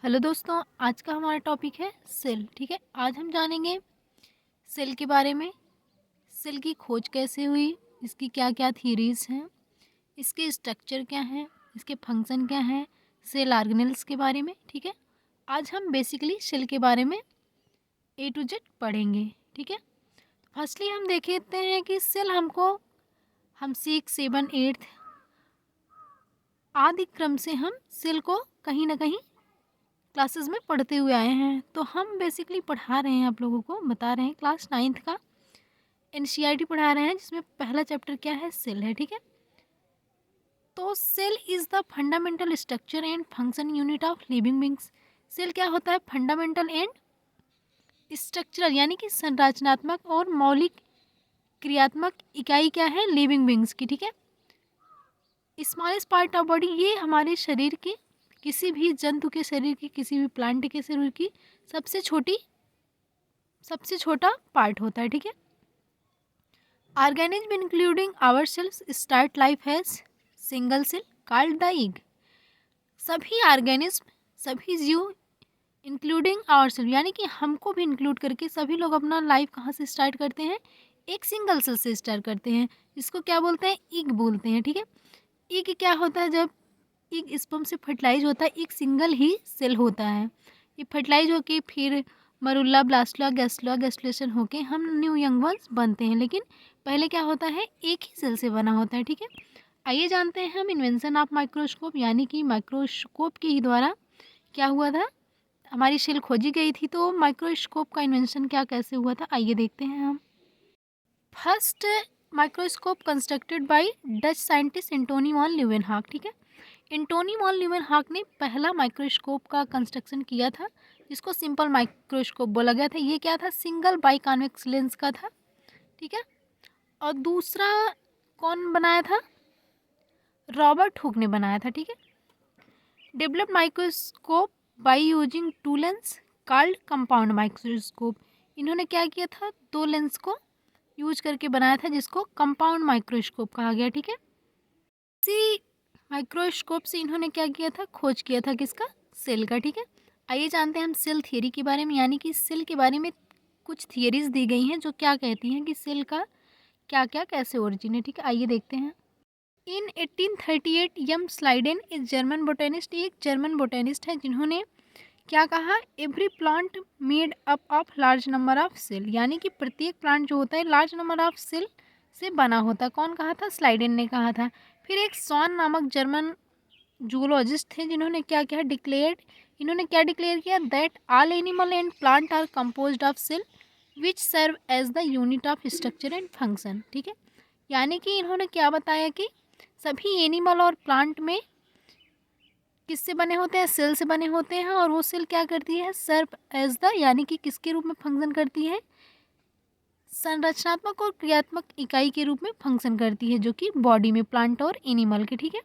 Hello दोस्तों, आज का हमारा टॉपिक है सेल। ठीक है, आज हम जानेंगे सेल के बारे में। सेल की खोज कैसे हुई, इसकी क्या क्या थियरीज हैं, इसके स्ट्रक्चर क्या हैं, इसके फंक्शन क्या हैं, सेल ऑर्गेनेल्स के बारे में। ठीक है, आज हम बेसिकली सेल के बारे में ए टू जेड पढ़ेंगे। ठीक है, फर्स्टली हम देखते हैं कि सेल हम 6, 7, 8 आदि क्रम से हम सेल को कहीं ना कहीं क्लासेस में पढ़ते हुए आए हैं। तो हम बेसिकली पढ़ा रहे हैं, आप लोगों को बता रहे हैं, क्लास 9th का एनसीईआरटी पढ़ा रहे हैं, जिसमें पहला चैप्टर क्या है, सेल है। ठीक है, तो cell is the fundamental structure and function unit of living beings. Cell क्या होता है, फंडामेंटल एंड स्ट्रक्चरल यानी कि संरचनात्मक और मौलिक क्रियात्मक इकाई क्या है, लिविंग बींग्स की। ठीक है, स्मॉलेस्ट पार्ट ऑफ बॉडी, ये हमारे शरीर के किसी भी जंतु के शरीर की, किसी भी प्लांट के शरीर की सबसे छोटा पार्ट होता है। ठीक है, organism including our cells start life has single cell called the egg. सभी ऑर्गेनिज्म, सभी जीव इंक्लूडिंग आवर सेल यानी कि हमको भी इंक्लूड करके सभी लोग अपना लाइफ कहाँ से स्टार्ट करते हैं, एक सिंगल सेल से स्टार्ट करते हैं, जिसको क्या बोलते हैं, ईग बोलते हैं। ठीक है, ईग क्या होता है, जब ईग स्पर्म से फर्टिलाइज होता है, एक सिंगल ही सेल होता है। ये फर्टिलाइज होके फिर मरुल्ला, ब्लास्टुला, गैस्ट्रुला, गैस्ट्रुलेशन होके हम न्यू यंग वंस बनते हैं, लेकिन पहले क्या होता है, एक ही सेल से बना होता है। ठीक है, आइए जानते हैं हम इन्वेंशन ऑफ माइक्रोस्कोप, यानी कि माइक्रोस्कोप के ही द्वारा क्या हुआ था, हमारी सेल खोजी गई थी। तो माइक्रोस्कोप का इन्वेंशन क्या कैसे हुआ था, आइए देखते हैं हम। First microscope constructed by Dutch scientist Antony von Leeuwenhoek. ठीक है, एंटोनी वॉन ल्यूवेनहॉक ने पहला माइक्रोस्कोप का कंस्ट्रक्शन किया था, जिसको सिंपल माइक्रोस्कोप बोला गया था। ये क्या था, सिंगल बाई कॉन्वेक्स लेंस का था। ठीक है, और दूसरा कौन बनाया था, रॉबर्ट हुक ने बनाया था। ठीक है, developed microscope by using two lens called compound microscope. इन्होंने क्या किया था, दो लेंस को यूज करके बनाया था, जिसको कंपाउंड माइक्रोस्कोप कहा गया। ठीक है, इसी माइक्रोस्कोप से इन्होंने क्या किया था, खोज किया था किसका, सेल का। ठीक है, आइए जानते हैं हम सेल थियरी के बारे में, यानी कि सेल के बारे में कुछ थियरीज दी गई हैं जो क्या कहती हैं कि सेल का क्या क्या कैसे ओरिजिन है। ठीक है, आइए देखते हैं। इन 1838 यम स्लाइडेन एक जर्मन बोटेनिस्ट, एक जर्मन बोटेनिस्ट है, जिन्होंने क्या कहा, every plant made up of large number of cell, यानी कि प्रत्येक प्लांट जो होता है लार्ज नंबर ऑफ सेल से बना होता है। कौन कहा था, स्लाइडेन ने कहा था। फिर एक स्वान नामक जर्मन जूलॉजिस्ट थे, जिन्होंने क्या किया, इन्होंने क्या डिक्लेयर किया, that all animal and plant are composed of cell which serve as the unit of structure and function. ठीक है, यानी कि इन्होंने क्या बताया कि सभी एनिमल और प्लांट में किससे बने होते हैं, सेल से बने होते हैं, और वो सेल क्या करती है, सर्व एज द, यानी कि किसके रूप में फंक्शन करती है, संरचनात्मक और क्रियात्मक इकाई के रूप में फंक्शन करती है, जो कि बॉडी में प्लांट और एनिमल के। ठीक है,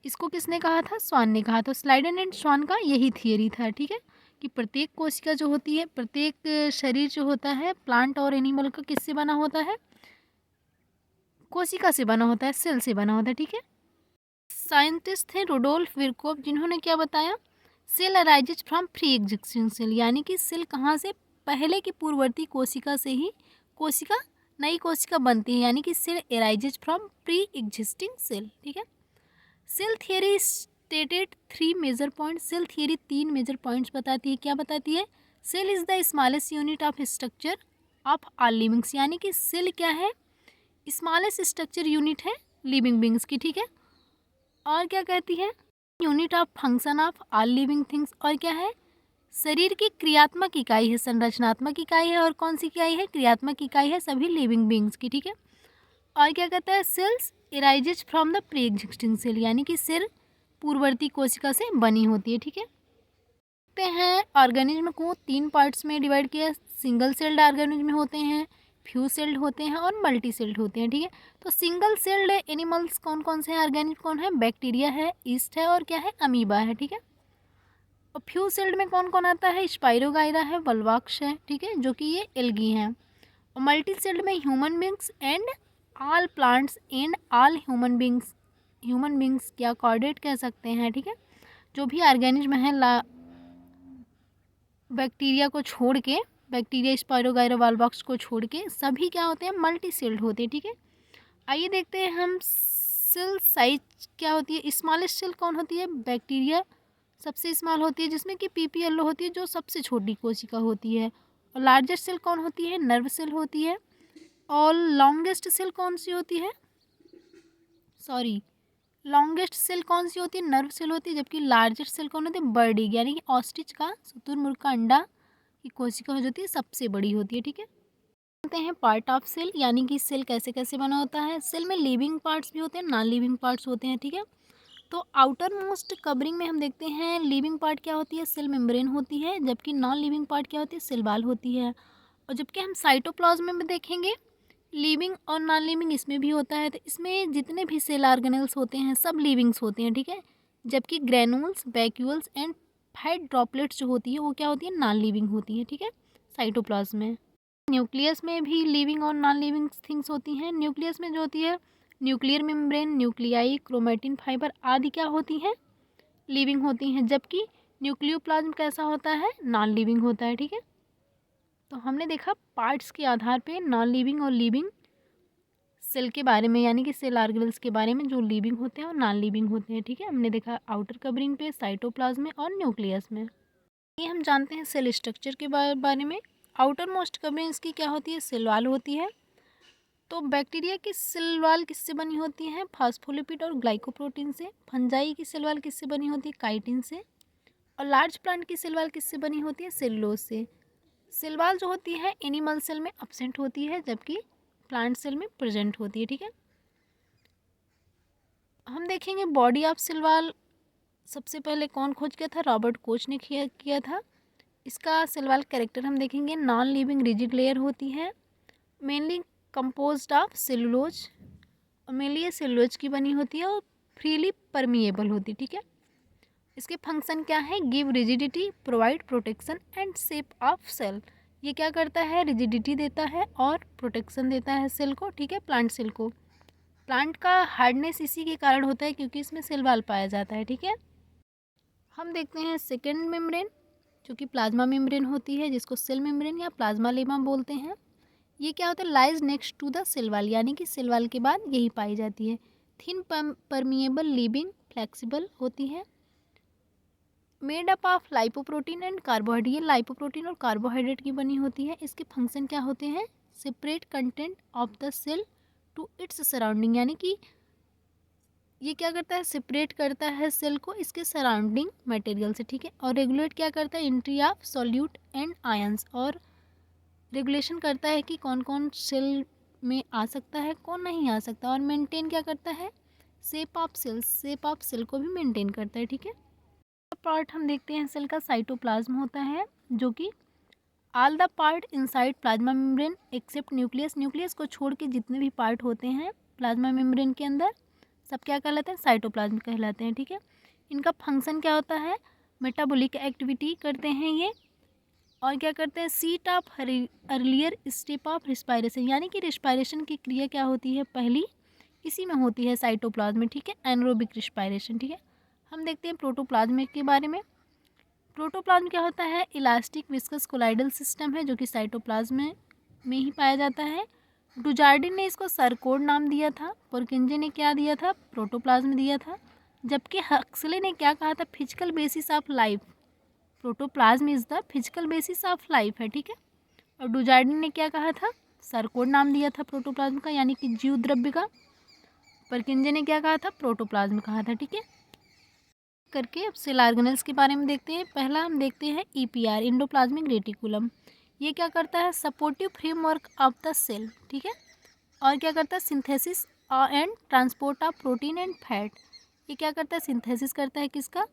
इसको किसने कहा था, स्वान ने कहा था। स्लाइडन एंड स्वान का यही थियरी था। ठीक है, कि प्रत्येक कोशिका जो होती है, प्रत्येक शरीर जो होता है प्लांट और एनिमल का किससे बना होता है, कोशिका से बना होता है, सेल से बना होता है। ठीक है, साइंटिस्ट थे रुडोल्फ विरकोव, जिन्होंने क्या बताया, cell arises from pre existing cell, यानी कि सेल कहाँ से, पहले की पूर्ववर्ती कोशिका से ही कोशिका नई कोशिका बनती है, यानी कि cell arises from pre existing cell. ठीक है, cell theory stated 3 major point, cell theory 3 major points बताती है। क्या बताती है, cell is the smallest unit of structure of all livings, यानी कि सेल क्या है, स्मॉलेस्ट स्ट्रक्चर यूनिट है लिविंग बींग्स की। ठीक है, और क्या कहती है, unit of function of all living things, और क्या है, शरीर की क्रियात्मक इकाई है, संरचनात्मक इकाई है, और कौन सी इकाई है, क्रियात्मक इकाई है सभी लिविंग बींग्स की। ठीक है, और क्या कहता है, cells arises from the pre existing cell, यानी कि सेल पूर्ववर्ती कोशिका से बनी होती है। ठीक है, देखते हैं ऑर्गेनिज्म को 3 पार्ट्स में डिवाइड किया, सिंगल सेल्ड ऑर्गेनिज्म होते हैं, फ्यू सेल्ड होते हैं, और मल्टी सेल्ड होते हैं। ठीक है, तो सिंगल सेल्ड एनिमल्स कौन कौन से हैं, ऑर्गेनिज्म कौन है, बैक्टीरिया है, ईस्ट है, और क्या है, अमीबा है। ठीक है, और फ्यू सेल्ड में कौन कौन आता है, स्पाइरोगाइरा है, वल्वाक्स है। ठीक है, जो कि ये एल्गी हैं। और मल्टी सेल्ड में human beings and all plants and all human beings क्या कॉर्डेट कह सकते हैं। ठीक है, जो भी ऑर्गेनिज्म है बैक्टीरिया को छोड़ के, बैक्टीरिया स्पायरोगाइरा वॉलबॉक्स को छोड़ के सभी क्या होते हैं, मल्टी सेल्ड होते हैं। ठीक है, आइए देखते हैं हम सेल साइज क्या होती है। स्मॉलेस्ट सेल कौन होती है, बैक्टीरिया सबसे स्मॉल होती है, जिसमें कि पीपीएलओ होती है जो सबसे छोटी कोशिका होती है। और लार्जेस्ट सेल कौन होती है, नर्व सेल होती है। और लॉन्गेस्ट सेल कौन सी होती है, सॉरी, लॉन्गेस्ट सेल कौन सी होती है, नर्व सेल होती है। जबकि लार्जेस्ट सेल कौन होती है, बर्ड एग यानी कि ऑस्ट्रिच का, शुतुरमुर्ग का अंडा की कोशिका हो जाती है, सबसे बड़ी होती है। ठीक है, जानते हैं पार्ट ऑफ सेल, यानी कि सेल कैसे कैसे बना होता है। सेल में लिविंग पार्ट्स भी होते हैं, नॉन लिविंग पार्ट्स होते हैं। ठीक है, तो आउटर मोस्ट कवरिंग में हम देखते हैं लिविंग पार्ट क्या होती है, सेल मेम्ब्रेन होती है। जबकि नॉन लिविंग पार्ट क्या होती है, सेल वॉल होती है। और जबकि हम साइटोप्लाज्म में देखेंगे लिविंग और नॉन लिविंग इसमें भी होता है। तो इसमें जितने भी सेल ऑर्गेनेल्स होते हैं सब लिविंग्स होते हैं। ठीक है, जबकि granules, vacuoles and fat droplets जो होती है वो क्या होती है, नॉन लिविंग होती है। ठीक है, साइटोप्लाज्म में। न्यूक्लियस में भी लिविंग और नॉन लिविंग थिंग्स होती हैं। न्यूक्लियस में जो होती है nuclear membrane, nuclei, chromatin fibre आदि क्या होती हैं, लिविंग होती हैं। जबकि न्यूक्लियोप्लाज्म कैसा होता है, नॉन लिविंग होता है। ठीक है, तो हमने देखा पार्ट्स के आधार पे नॉन लिविंग और लिविंग सेल के बारे में, यानी कि सेल ऑर्गेनेल्स के बारे में, जो लिविंग होते हैं और नॉन लिविंग होते हैं। ठीक है, हमने देखा आउटर कवरिंग पे, साइटोप्लाज्म में और न्यूक्लियस में। ये हम जानते हैं सेल स्ट्रक्चर के बारे में। आउटर मोस्ट कवरिंग इसकी क्या होती है, सेल वॉल होती है। तो बैक्टीरिया की सेल वॉल किससे बनी होती है, फास्फोलिपिड और ग्लाइकोप्रोटीन से। फंजाई की सेल वॉल किससे बनी होती है, काइटिन से। और लार्ज प्लांट की सेल वॉल किससे बनी होती है, सेलुलोज से। सेल वॉल जो होती है एनिमल सेल में एब्सेंट होती है, जबकि प्लांट सेल में प्रेजेंट होती है। ठीक है, हम देखेंगे बॉडी ऑफ सेल वॉल सबसे पहले कौन खोज किया था, रॉबर्ट कोच ने किया था। इसका सेल वॉल कैरेक्टर हम देखेंगे, नॉन लिविंग रिजिड लेयर होती है, मेनली कंपोज्ड ऑफ सेलुलोज, और मेनली ये सेलुलोज की बनी होती है और फ्रीली परमिएबल होती है। ठीक है, इसके फंक्शन क्या है, give rigidity, provide protection and shape of cell. ये क्या करता है, रिजिडिटी देता है और प्रोटेक्शन देता है सेल को। ठीक है, प्लांट सेल को। प्लांट का हार्डनेस इसी के कारण होता है क्योंकि इसमें सेल वॉल पाया जाता है। ठीक है, हम देखते हैं सेकेंड मेम्ब्रेन जो कि प्लाज्मा मेम्ब्रेन होती है, जिसको सेल मेम्ब्रेन या प्लाज्मा लेमा बोलते हैं। ये क्या होता है, lies next to the cell wall, यानी कि सेल वॉल के बाद यही पाई जाती है। थिन परमिएबल, लिविंग, फ्लेक्सिबल होती है, made up of lipoprotein and carbohydrate. ये लाइपोप्रोटीन और कार्बोहाइड्रेट की बनी होती है। इसके फंक्शन क्या होते हैं, separate content of the cell to its surrounding, यानी कि ये क्या करता है, सेपरेट करता है सेल को इसके सराउंडिंग मटेरियल से। ठीक है, और रेगुलेट क्या करता है, entry of solute and ions, और रेगुलेशन करता है कि कौन कौन सेल में आ सकता है, कौन नहीं आ सकता। और मेंटेन क्या करता है, shape of cells, shape of cell को भी मेंटेन करता है। ठीक है, पार्ट हम देखते हैं सेल का, साइटोप्लाज्म होता है, जो कि all the part inside plasma membrane except nucleus. Nucleus को छोड़ के जितने भी पार्ट होते हैं प्लाज्मा मेम्ब्रेन के अंदर सब क्या कहलाते हैं, साइटोप्लाज्म कहलाते हैं। ठीक है, इनका फंक्शन क्या होता है, मेटाबॉलिक एक्टिविटी करते हैं ये, और क्या करते हैं, seat of earlier step of respiration, यानी कि रिस्पायरेशन की क्रिया क्या होती है, पहली इसी में होती है साइटोप्लाज्म में। ठीक है, एनरोबिक रिस्पायरेशन। ठीक है, हम देखते हैं प्रोटोप्लाज्म के बारे में। प्रोटोप्लाज्म क्या होता है, इलास्टिक विस्कस कोलाइडल सिस्टम है, जो कि साइटोप्लाज्म में ही पाया जाता है। डुजार्डिन ने इसको सरकोड नाम दिया था, पुरकिंजे ने क्या दिया था, प्रोटोप्लाज्म दिया था। जबकि हक्सले ने क्या कहा था, physical basis of life, protoplasm is the physical basis of life है। ठीक है, और डुजार्डिन ने क्या कहा था, सरकोड नाम दिया था प्रोटोप्लाज्म का, यानी कि जीव द्रव्य का। पुरकिंजे ने क्या कहा था, प्रोटोप्लाज्म कहा था। ठीक है, करके अब सेल ऑर्गेनेल्स के बारे में देखते हैं। पहला हम देखते हैं ईपीआर, इंडोप्लाज्मिक रेटिकुलम। ये क्या करता है, supportive framework of the cell. ठीक है, और क्या करता है, synthesis and transport of protein and fat. ये क्या करता है, सिंथेसिस करता है किसका,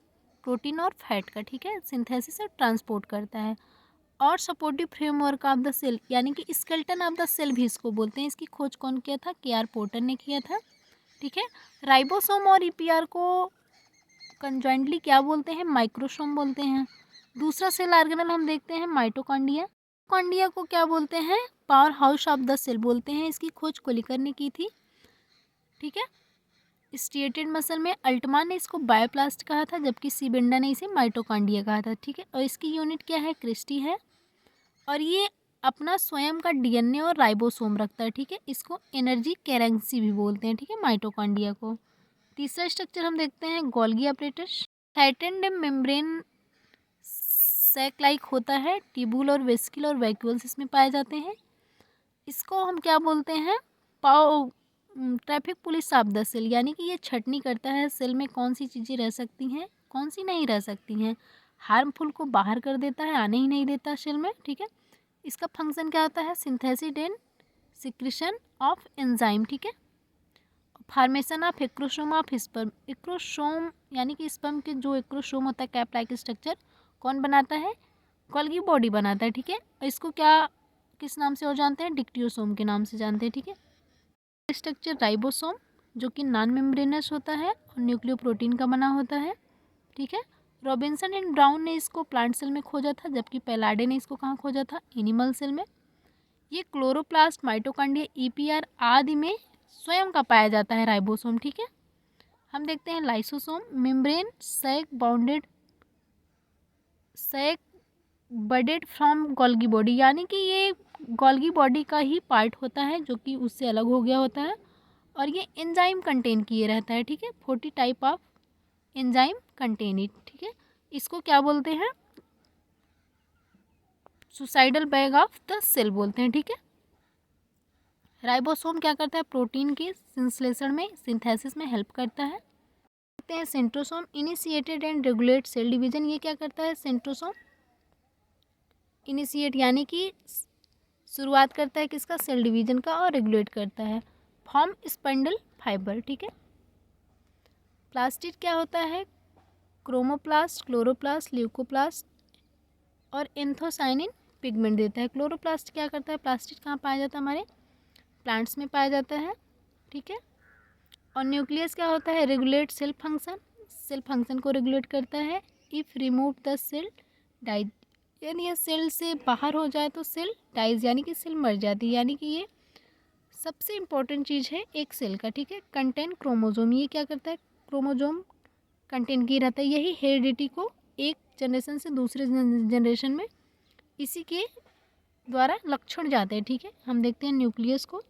प्रोटीन और फैट का। ठीक है, सिंथेसिस और ट्रांसपोर्ट करता है। और supportive framework of the cell, यानी कि स्केलेटन ऑफ द सेल भी इसको बोलते हैं। इसकी खोज कौन किया था, के.आर. पोर्टर ने किया था। ठीक है, राइबोसोम और ईपीआर को कंजॉइंटली क्या बोलते हैं, माइक्रोसोम बोलते हैं। दूसरा सेल ऑर्गेनल हम देखते हैं माइटोकॉन्ड्रिया। कॉन्ड्रिया को क्या बोलते हैं, powerhouse of the cell बोलते हैं। इसकी खोज कोलिकर ने की थी। ठीक है, स्ट्रिएटेड मसल में अल्टमान ने इसको बायोप्लास्ट कहा था, जबकि सीबेंडा ने इसे माइटोकॉन्ड्रिया कहा था, ठीक है। और इसकी यूनिट क्या है, क्रिस्टी है। और ये अपना स्वयं का डीएनए और राइबोसोम रखता है, ठीक है। इसको एनर्जी करेंसी भी बोलते हैं, ठीक है, माइटोकॉन्ड्रिया को। तीसरा स्ट्रक्चर हम देखते हैं Golgi apparatus। Tightened membrane sac like होता है, ट्यूबुल और वेसिकल और वैक्यूल्स इसमें पाए जाते हैं। इसको हम क्या बोलते हैं, पाओ traffic police of the cell, यानी कि ये छटनी करता है सेल में कौन सी चीज़ें रह सकती हैं, कौन सी नहीं रह सकती हैं। हार्मफुल को बाहर कर देता है, आने ही नहीं देता सेल में, ठीक है। इसका फंक्शन क्या होता है, synthesis and secretion of enzyme, ठीक है। Formation of acrosome of sperm, acrosome यानी कि स्पर्म के जो एक्रोसोम होता है कैप लाइक स्ट्रक्चर कौन बनाता है, गोल्गी बॉडी बनाता है, ठीक है। और इसको क्या किस नाम से और जानते हैं, डिक्टियोसोम के नाम से जानते हैं, ठीक है। स्ट्रक्चर राइबोसोम जो कि नॉन मेम्ब्रेनस होता है और न्यूक्लियोप्रोटीन का बना होता है, ठीक है। रॉबिन्सन एंड ब्राउन ने इसको प्लांट सेल में खोजा था, जबकि पेलाडे ने इसको कहाँ खोजा था, एनिमल सेल में। ये क्लोरोप्लास्ट, माइटोकॉन्ड्रिया, ईपीआर आदि में स्वयं का पाया जाता है राइबोसोम, ठीक है। हम देखते हैं lysosome, membrane sac bounded sac budded from Golgi body, यानी कि ये गोल्गी बॉडी का ही पार्ट होता है जो कि उससे अलग हो गया होता है। और ये एंजाइम कंटेन किए रहता है, ठीक है। 40 type of enzyme contain it, ठीक है। इसको क्या बोलते हैं, suicidal bag of the cell बोलते हैं, ठीक है। राइबोसोम क्या करता है, प्रोटीन के संश्लेषण में, सिंथेसिस में हेल्प करता है। देखते हैं centrosome, initiated and regulate cell division. ये क्या करता है, सेंट्रोसोम इनिशिएट यानी कि शुरुआत करता है किसका, सेल डिवीजन का, और रेगुलेट करता है। फॉर्म स्पंडल फाइबर, ठीक है। प्लास्टिड क्या होता है, क्रोमोप्लास्ट, क्लोरोप्लास्ट, ल्यूकोप्लास्ट और एंथोसाइनिन पिगमेंट देता है। क्लोरोप्लास्ट क्या करता है, प्लास्टिड कहाँ पाया जाता है, हमारे प्लांट्स में पाया जाता है, ठीक है। और न्यूक्लियस क्या होता है, regulate cell function, cell function को रेगुलेट करता है। If remove the cell dies, यानी ये सेल से बाहर हो जाए तो सेल डाइज यानी कि सेल मर जाती है, यानी कि ये सबसे इम्पोर्टेंट चीज़ है एक सेल का, ठीक है। कंटेन क्रोमोजोम, ये क्या करता है, क्रोमोजोम कंटेन किए रहता है, यही हेरिडिटी को एक जनरेशन से दूसरे जनरेशन में इसी के द्वारा लक्षण जाते हैं, ठीक है। हम देखते हैं न्यूक्लियस को।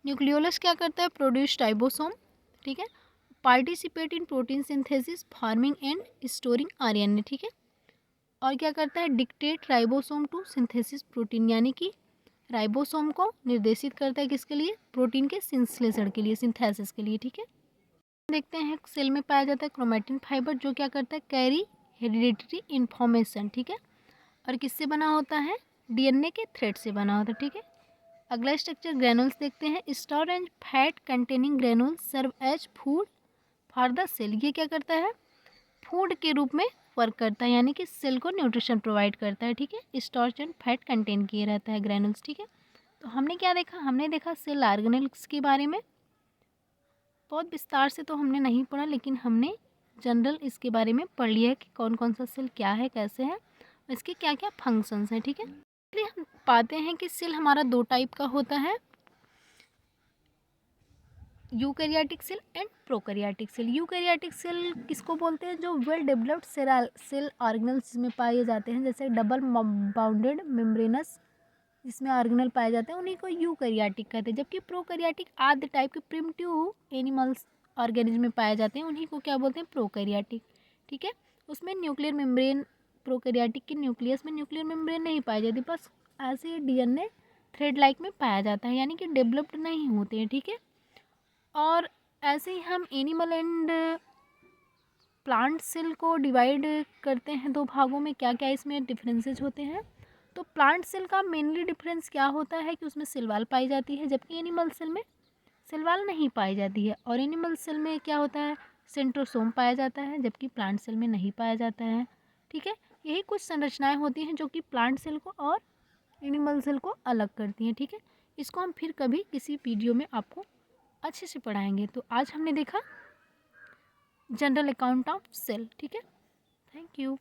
न्यूक्लियोलस क्या करता है, प्रोड्यूस राइबोसोम, ठीक है। Participate in protein synthesis, forming and storing RNA, ठीक है। और क्या करता है, dictate ribosome to synthesis protein, यानी कि राइबोसोम को निर्देशित करता है किसके लिए, प्रोटीन के संश्लेषण के लिए, सिंथेसिस के लिए, ठीक है। देखते हैं सेल में पाया जाता है क्रोमैटिन फाइबर, जो क्या करता है, कैरी हेरिडिटरी इन्फॉर्मेशन, ठीक है। और किससे बना होता है, डीएनए के थ्रेड से बना होता है, ठीक है। अगला स्ट्रक्चर ग्रेनुल्स देखते हैं। Starch and fat containing granules serve as food for the cell, ये क्या करता है, फूड के रूप में वर्क करता है, यानी कि सेल को न्यूट्रिशन प्रोवाइड करता है, ठीक है। स्टार्च एंड फैट कंटेन किए रहता है ग्रेनुल्स, ठीक है। तो हमने क्या देखा, हमने देखा सेल ऑर्गेनेल्स के बारे में, बहुत विस्तार से तो हमने नहीं पढ़ा, लेकिन हमने जनरल इसके बारे में पढ़ लिया है कि कौन कौन सा सेल क्या है, कैसे है, इसके क्या क्या फंक्शंस हैं, ठीक है। इसलिए हम पाते हैं कि सेल हमारा दो टाइप का होता है, eukaryotic cell and prokaryotic cell. Eukaryotic cell किसको बोलते हैं, जो वेल डेवलप्ड सेल ऑर्गेनल्स में पाए जाते हैं, जैसे डबल बाउंडेड मेम्ब्रेनस जिसमें ऑर्गेनल पाए जाते हैं, उन्हीं को यूकैरियोटिक कहते हैं। जबकि प्रोकैरियोटिक आदि टाइप के प्रिमिटिव एनिमल्स ऑर्गेनिज्म में पाए जाते हैं, उन्हीं को क्या बोलते हैं, प्रोकैरियोटिक, ठीक है। उसमें न्यूक्लियर मेम्ब्रेन, प्रोकैरियोटिक के न्यूक्लियस में न्यूक्लियर मेम्ब्रेन नहीं पाई जाती, बस ऐसे डीएनए थ्रेड लाइक में पाया जाता है, यानी कि डेवलप्ड नहीं होते हैं, ठीक है। और ऐसे ही हम एनिमल एंड प्लांट सेल को डिवाइड करते हैं दो भागों में, क्या क्या इसमें डिफरेंसेस होते हैं। तो प्लांट सेल का मेनली डिफरेंस क्या होता है कि उसमें सेल वॉल पाई जाती है, जबकि एनिमल सेल में सेल वॉल नहीं पाई जाती है। और एनिमल सेल में क्या होता है, सेंट्रोसोम पाया जाता है, जबकि प्लांट सेल में नहीं पाया जाता है, ठीक है। यही कुछ संरचनाएं होती हैं जो कि प्लांट सेल को और एनिमल सेल को अलग करती हैं, ठीक है। इसको हम फिर कभी किसी वीडियो में आपको अच्छे से पढ़ाएंगे। तो आज हमने देखा जनरल अकाउंट ऑफ सेल, ठीक है। Thank you.